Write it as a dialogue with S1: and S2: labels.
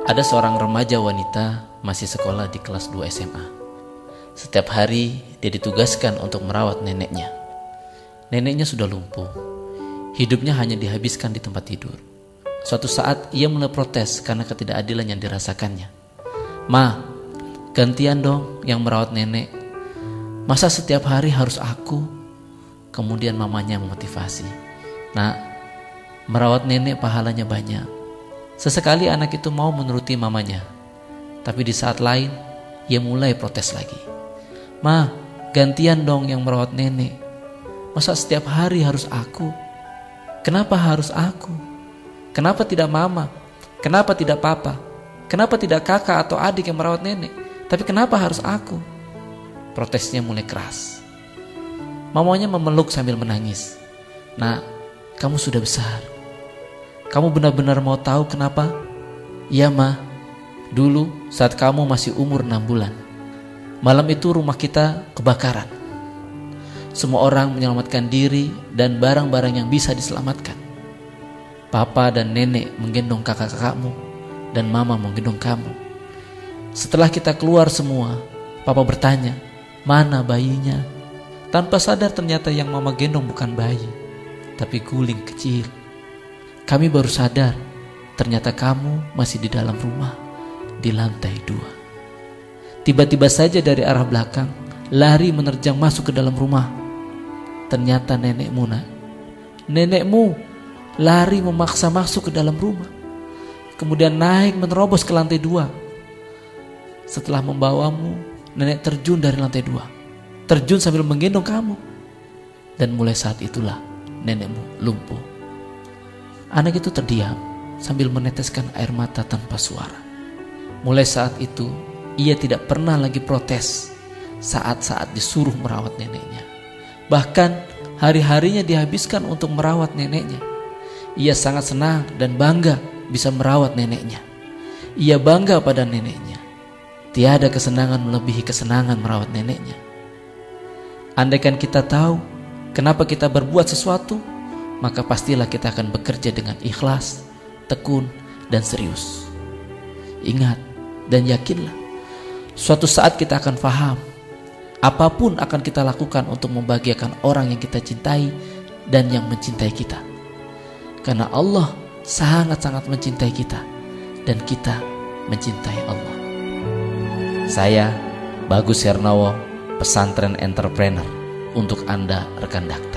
S1: Ada seorang remaja wanita masih sekolah di kelas 2 SMA. Setiap hari dia ditugaskan untuk merawat neneknya. Neneknya sudah lumpuh. Hidupnya hanya dihabiskan di tempat tidur. Suatu saat ia mulai protes karena ketidakadilan yang dirasakannya. "Ma, gantian dong yang merawat nenek. Masa setiap hari harus aku?" Kemudian mamanya memotivasi. "Nak, merawat nenek pahalanya banyak." Sesekali anak itu mau menuruti mamanya. Tapi di saat lain ia mulai protes lagi. "Ma, gantian dong yang merawat nenek. Masa setiap hari harus aku? Kenapa harus aku? Kenapa tidak mama? Kenapa tidak papa? Kenapa tidak kakak atau adik yang merawat nenek? Tapi kenapa harus aku?" Protesnya mulai keras. Mamanya memeluk sambil menangis. "Nak, kamu sudah besar. Kamu benar-benar mau tahu kenapa?" "Iya, Ma. Dulu saat kamu masih umur 6 bulan. Malam itu rumah kita kebakaran. Semua orang menyelamatkan diri dan barang-barang yang bisa diselamatkan. Papa dan nenek menggendong kakak-kakakmu dan mama menggendong kamu. Setelah kita keluar semua, papa bertanya, 'Mana bayinya?' Tanpa sadar ternyata yang mama gendong bukan bayi, tapi guling kecil. Kami baru sadar ternyata kamu masih di dalam rumah, di lantai 2. Tiba-tiba saja dari arah belakang lari menerjang masuk ke dalam rumah. Ternyata nenekmu, Nak. Nenekmu lari memaksa masuk ke dalam rumah, kemudian naik menerobos ke lantai 2. Setelah membawamu, nenek terjun dari lantai 2, terjun sambil menggendong kamu. Dan mulai saat itulah nenekmu lumpuh." Anak itu terdiam sambil meneteskan air mata tanpa suara. Mulai saat itu ia tidak pernah lagi protes saat-saat disuruh merawat neneknya. Bahkan hari-harinya dihabiskan untuk merawat neneknya. Ia sangat senang dan bangga bisa merawat neneknya. Ia bangga pada neneknya. Tiada kesenangan melebihi kesenangan merawat neneknya. Andaikan kita tahu kenapa kita berbuat sesuatu, maka pastilah kita akan bekerja dengan ikhlas, tekun, dan serius. Ingat dan yakinlah, suatu saat kita akan paham, apapun akan kita lakukan untuk membahagiakan orang yang kita cintai dan yang mencintai kita. Karena Allah sangat-sangat mencintai kita dan kita mencintai Allah. Saya, Bagus Hernawo, pesantren entrepreneur, untuk Anda rekan dakta.